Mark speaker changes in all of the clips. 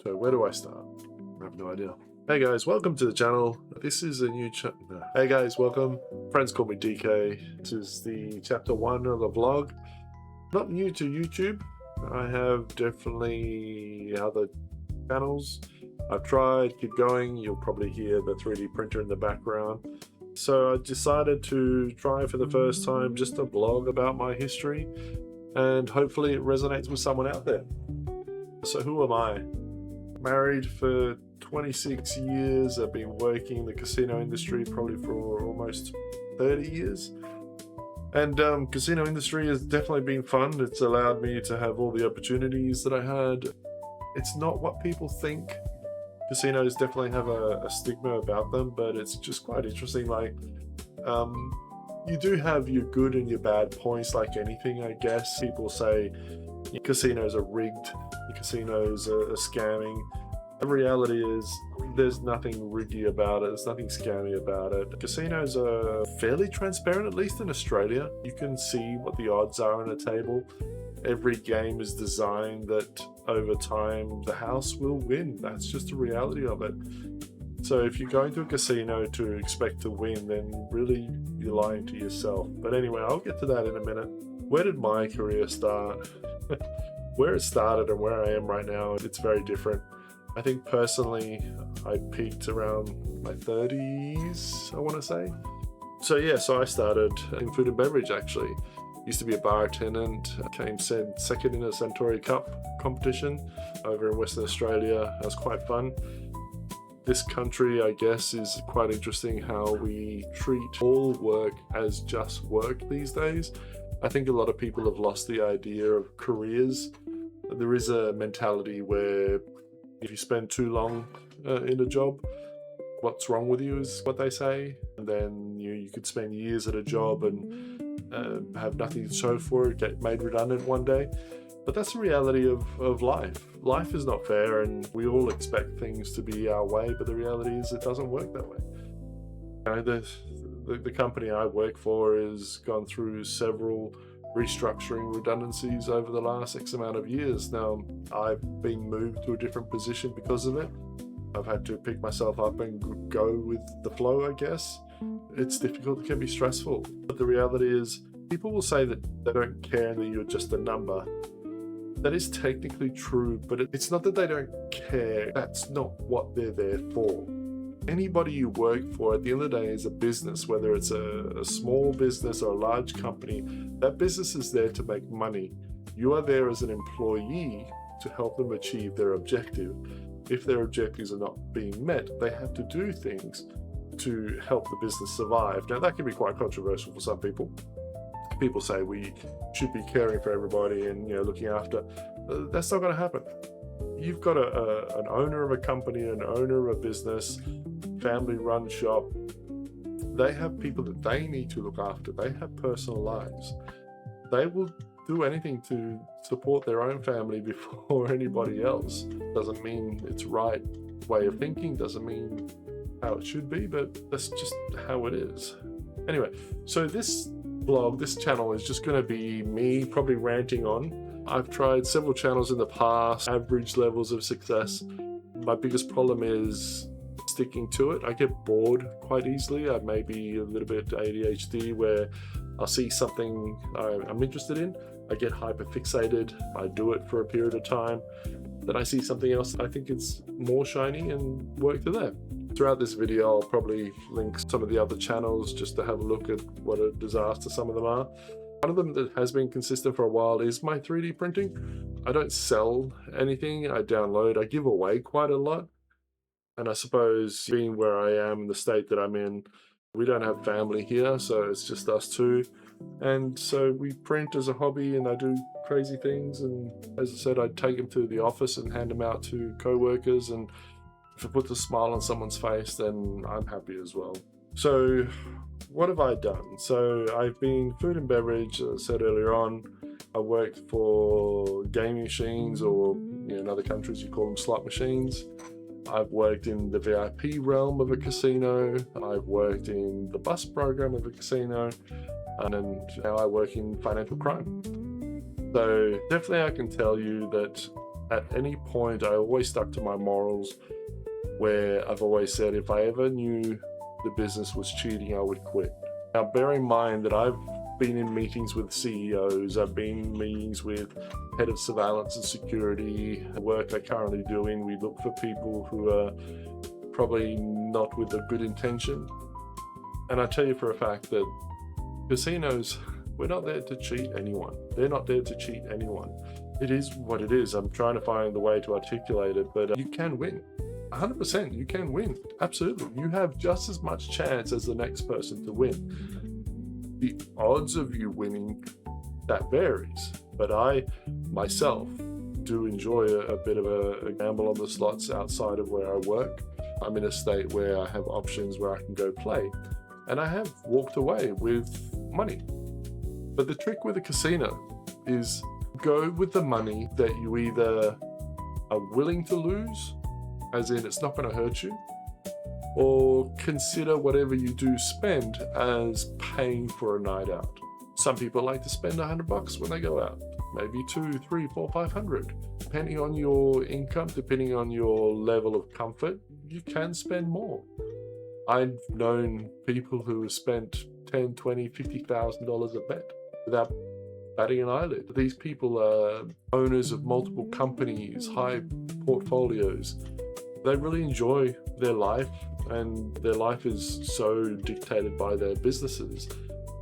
Speaker 1: So where do I start? I have no idea. Hey guys, welcome to the channel. This is a new Hey guys, welcome. Friends call me DK. This is the chapter 1 of the vlog. Not new to YouTube. I have definitely other channels. I've tried, keep going. You'll probably hear the 3D printer in the background. So I decided to try for the first time just a blog about my history, and hopefully it resonates with someone out there. So who am I? Married for 26 years. I've been working in the casino industry probably for almost 30 years. And casino industry has definitely been fun. It's allowed me to have all the opportunities that I had. It's not what people think. Casinos definitely have a stigma about them, but it's just quite interesting. Like, you do have your good and your bad points, like anything, I guess. People say casinos are rigged, casinos are scamming. The reality is there's nothing riggy about it, there's nothing scammy about it. Casinos are fairly transparent, at least in Australia. You can see what the odds are on a table. Every game is designed that over time the house will win. That's just the reality of it. So if you're going to a casino to expect to win, then really you're lying to yourself. But anyway, I'll get to that in a minute. Where did my career start? Where it started and where I am right now, it's very different. I think personally, I peaked around my 30s, I want to say. So yeah, so I started in food and beverage actually. Used to be a bar attendant, came second in a Suntory Cup competition over in Western Australia. That was quite fun. This country, I guess, is quite interesting how we treat all work as just work these days. I think a lot of people have lost the idea of careers. There is a mentality where if you spend too long in a job, what's wrong with you is what they say. And then you could spend years at a job and have nothing to show for it, get made redundant one day. But that's the reality of life. Life is not fair, and we all expect things to be our way, but the reality is it doesn't work that way. You know, the company I work for has gone through several restructuring redundancies over the last X amount of years. Now, I've been moved to a different position because of it. I've had to pick myself up and go with the flow, I guess. It's difficult, it can be stressful. But the reality is, people will say that they don't care and that you're just a number. That is technically true, but it's not that they don't care. That's not what they're there for. Anybody you work for at the end of the day is a business, whether it's a small business or a large company. That business is there to make money. You are there as an employee to help them achieve their objective. If their objectives are not being met, they have to do things to help the business survive. Now, that can be quite controversial for some people. People say we should be caring for everybody and looking after. That's not going to happen. You've got an owner of a company, an owner of a business, family-run shop. They have people that they need to look after. They have personal lives. They will do anything to support their own family before anybody else. Doesn't mean it's right way of thinking, doesn't mean how it should be, but that's just how it is. Anyway, so this blog, this channel is just going to be me probably ranting on. I've tried several channels in the past, average levels of success. My biggest problem is sticking to it. I get bored quite easily. I may be a little bit ADHD where I'll see something I'm interested in. I get hyper fixated. I do it for a period of time. Then I see something else I think it's more shiny and work to that. Throughout this video, I'll probably link some of the other channels just to have a look at what a disaster some of them are. One of them that has been consistent for a while is my 3D printing. I don't sell anything, I download, I give away quite a lot. And I suppose being where I am in the state that I'm in, we don't have family here, so it's just us two. And so we print as a hobby and I do crazy things. And as I said, I take them to the office and hand them out to co-workers. And if it puts a smile on someone's face, then I'm happy as well. So what have I done? So I've been food and beverage, as I said earlier on. I worked for gaming machines, or in other countries you call them slot machines. I've worked in the VIP realm of a casino. I've worked in the bus program of a casino. And now I work in financial crime. So definitely I can tell you that at any point, I always stuck to my morals, where I've always said if I ever knew the business was cheating, I would quit. Now, bear in mind that I've been in meetings with CEOs, I've been in meetings with head of surveillance and security. The work I'm currently doing, we look for people who are probably not with a good intention. And I tell you for a fact that casinos, we're not there to cheat anyone. They're not there to cheat anyone. It is what it is. I'm trying to find the way to articulate it, but you can win. 100% you can win. Absolutely. You have just as much chance as the next person to win. The odds of you winning, that varies. But I, myself, do enjoy a bit of a gamble on the slots outside of where I work. I'm in a state where I have options where I can go play. And I have walked away with money. But the trick with a casino is go with the money that you either are willing to lose, as in it's not going to hurt you, or consider whatever you do spend as paying for a night out. Some people like to spend $100 when they go out, maybe 2, 3, 4, 500. Depending on your income, depending on your level of comfort, you can spend more. I've known people who have spent $10, $20, $50,000 a bet without batting an eyelid. These people are owners of multiple companies, high portfolios. They really enjoy their life, and their life is so dictated by their businesses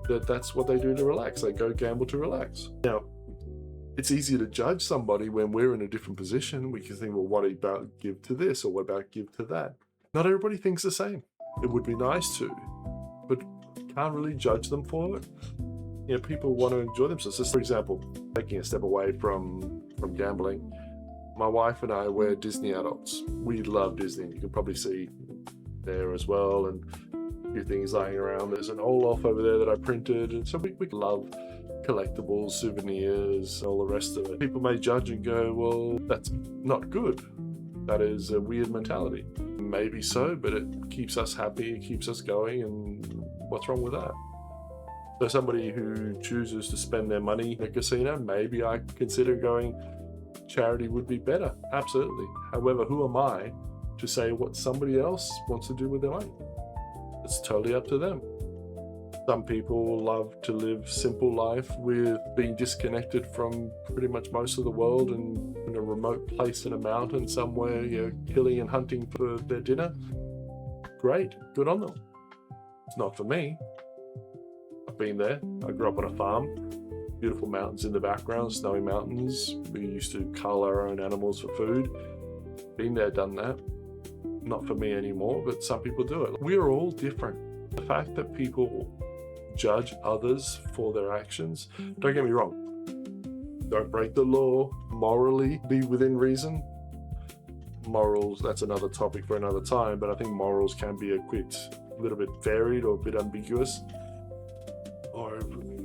Speaker 1: that that's what they do to relax. They go gamble to relax. Now, it's easy to judge somebody when we're in a different position. We can think, well, what about give to this, or what about give to that? Not everybody thinks the same. It would be nice to, but can't really judge them for it. You know, people want to enjoy themselves. So, for example, taking a step away from gambling, my wife and I, we're Disney adults. We love Disney. You can probably see there as well, and a few things lying around. There's an Olaf over there that I printed, and so we love collectibles, souvenirs, all the rest of it. People may judge and go, well, that's not good. That is a weird mentality. Maybe so, but it keeps us happy, it keeps us going, and what's wrong with that? So somebody who chooses to spend their money in a casino, maybe I consider going, charity would be better. Absolutely. However, who am I to say what somebody else wants to do with their money? It's totally up to them. Some people love to live simple life with being disconnected from pretty much most of the world and in a remote place in a mountain somewhere, you know, killing and hunting for their dinner. Great, good on them. It's not for me. I've been there. I grew up on a farm. Beautiful mountains in the background, snowy mountains. We used to cull our own animals for food. Been there, done that. Not for me anymore, but some people do it. We're all different. The fact that people judge others for their actions, don't get me wrong. Don't break the law. Morally, be within reason. Morals, that's another topic for another time, but I think morals can be a little bit varied or a bit ambiguous. Or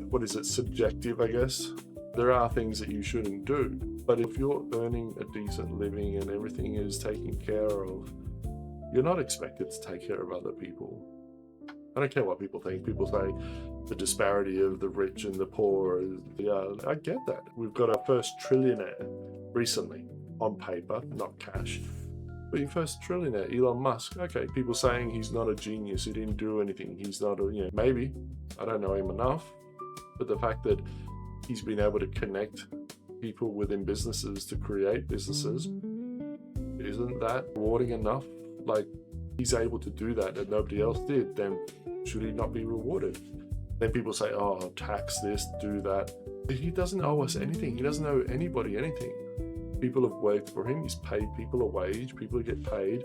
Speaker 1: what is it, subjective, I guess. There are things that you shouldn't do, but if you're earning a decent living and everything is taken care of, you're not expected to take care of other people. I don't care what people think. People say the disparity of the rich and the poor. Yeah, I get that. We've got our first trillionaire recently, on paper, not cash. But your first trillionaire, Elon Musk. Okay, people saying he's not a genius, he didn't do anything, he's not a, maybe. I don't know him enough. But the fact that he's been able to connect people within businesses to create businesses, isn't that rewarding enough? Like, he's able to do that and nobody else did, then should he not be rewarded? Then people say, oh, tax this, do that. He doesn't owe us anything. He doesn't owe anybody anything. People have worked for him. He's paid people a wage. People get paid.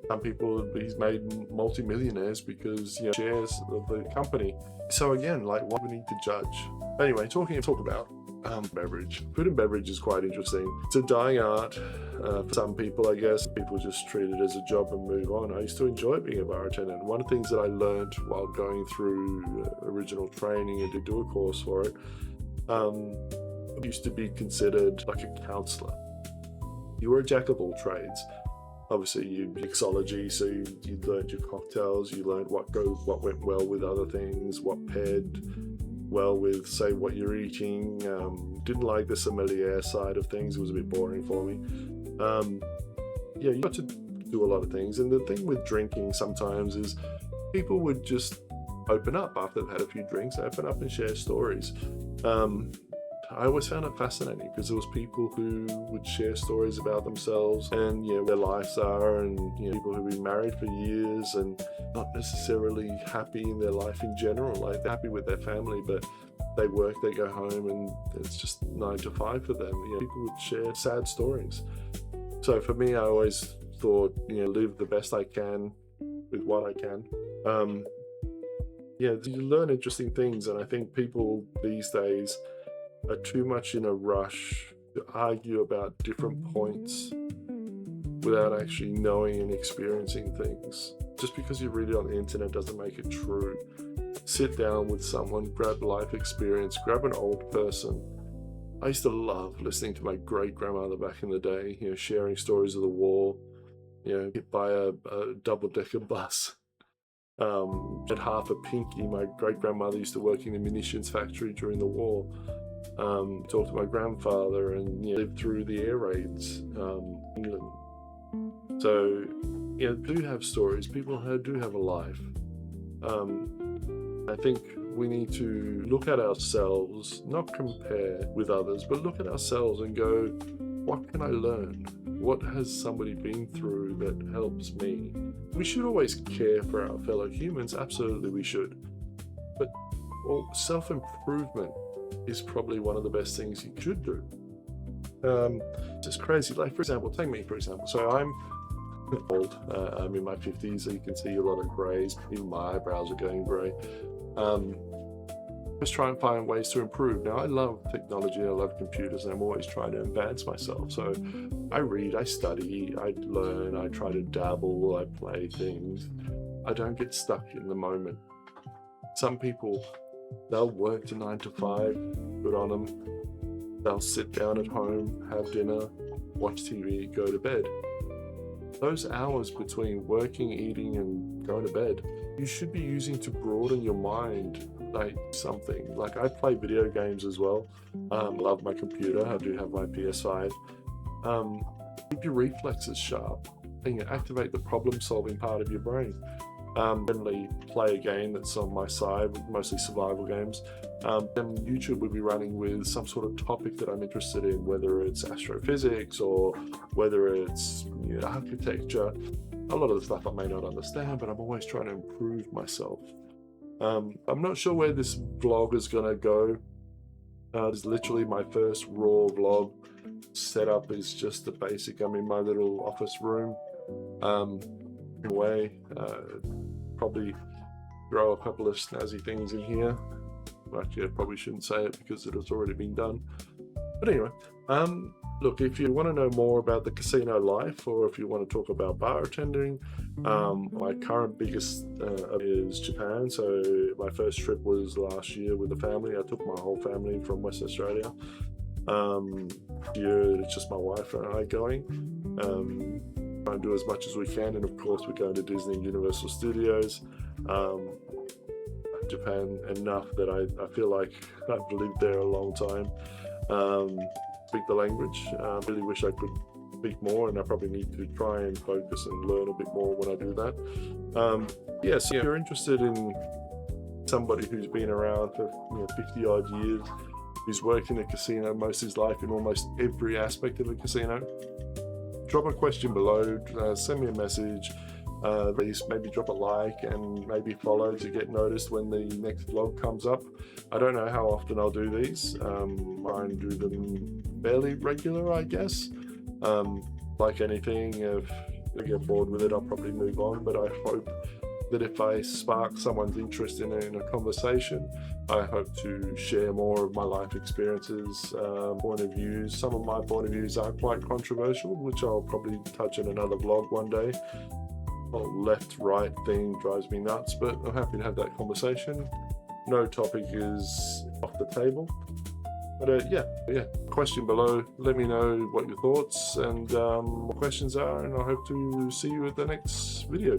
Speaker 1: Some people, he's made multi-millionaires because, shares of the company. So again, like, what do we need to judge? Anyway, talk about beverage. Food and beverage is quite interesting. It's a dying art for some people, I guess. People just treat it as a job and move on. I used to enjoy being a bar attendant. One of the things that I learned while going through original training and to do a course for it, used to be considered like a counselor. You were a jack of all trades. Obviously, you mixology, so you learned your cocktails, you learned what went well with other things, what paired well with, say, what you're eating. Didn't like the sommelier side of things. It was a bit boring for me. Yeah, you got to do a lot of things. And the thing with drinking sometimes is people would just open up after they've had a few drinks, open up and share stories. I always found it fascinating because there was people who would share stories about themselves and their lives are, and people who've been married for years and not necessarily happy in their life in general. Like, they're happy with their family, but they work, they go home, and it's just 9 to 5 for them. People would share sad stories. So for me, I always thought, live the best I can with what I can. You learn interesting things, and I think people these days are too much in a rush to argue about different points without actually knowing and experiencing things. Just because you read it on the internet doesn't make it true. Sit down with someone, grab life experience, grab an old person. I used to love listening to my great-grandmother back in the day, sharing stories of the war, hit by a double-decker bus. At half a pinky, my great-grandmother used to work in a munitions factory during the war. Talked to my grandfather and lived through the air raids in England. So do have stories. People do have a life. I think we need to look at ourselves, not compare with others, but look at ourselves and go, what can I learn? What has somebody been through that helps me? We should always care for our fellow humans. Absolutely we should. But self-improvement is probably one of the best things you should do. It's just crazy. Like, for example, take me for example. So I'm old. I'm in my 50s, so you can see a lot of grays. Even my eyebrows are going grey. Just try and find ways to improve. Now, I love technology, I love computers, and I'm always trying to advance myself. So I read, I study, I learn, I try to dabble, I play things. I don't get stuck in the moment. Some people, they'll work to 9 to 5, good on them. They'll sit down at home, have dinner, watch TV, go to bed. Those hours between working, eating, and going to bed, you should be using to broaden your mind, like something. Like, I play video games as well. Love my computer. I do have my PS5. Keep your reflexes sharp and activate the problem-solving part of your brain. Generally play a game that's on my side, mostly survival games. Then YouTube would be running with some sort of topic that I'm interested in, whether it's astrophysics or whether it's architecture. A lot of the stuff I may not understand, but I'm always trying to improve myself. I'm not sure where this vlog is going to go. This is literally my first raw vlog. Setup is just the basic. I'm in my little office room. Probably throw a couple of snazzy things in here. Actually, I probably shouldn't say it because it has already been done. But anyway, look, if you want to know more about the casino life, or if you want to talk about bartending, my current biggest is Japan. So my first trip was last year with the family. I took my whole family from West Australia. Here it's just my wife and I going. Try and do as much as we can, and of course we're going to Disney and Universal Studios. Japan enough that I feel like I've lived there a long time. Speak the language. Really wish I could speak more, and I probably need to try and focus and learn a bit more when I do that. So if you're interested in somebody who's been around for 50 odd years, who's worked in a casino most of his life in almost every aspect of a casino, drop a question below, send me a message, please maybe drop a like and maybe follow to get noticed when the next vlog comes up. I don't know how often I'll do these. Try and do them fairly regular, I guess. Like anything, if I get bored with it, I'll probably move on, but I hope that if I spark someone's interest in a conversation, I hope to share more of my life experiences, point of views. Some of my point of views are quite controversial, which I'll probably touch in another vlog one day. Whole left-right thing drives me nuts, but I'm happy to have that conversation. No topic is off the table. But question below. Let me know what your thoughts and what questions are, and I hope to see you at the next video.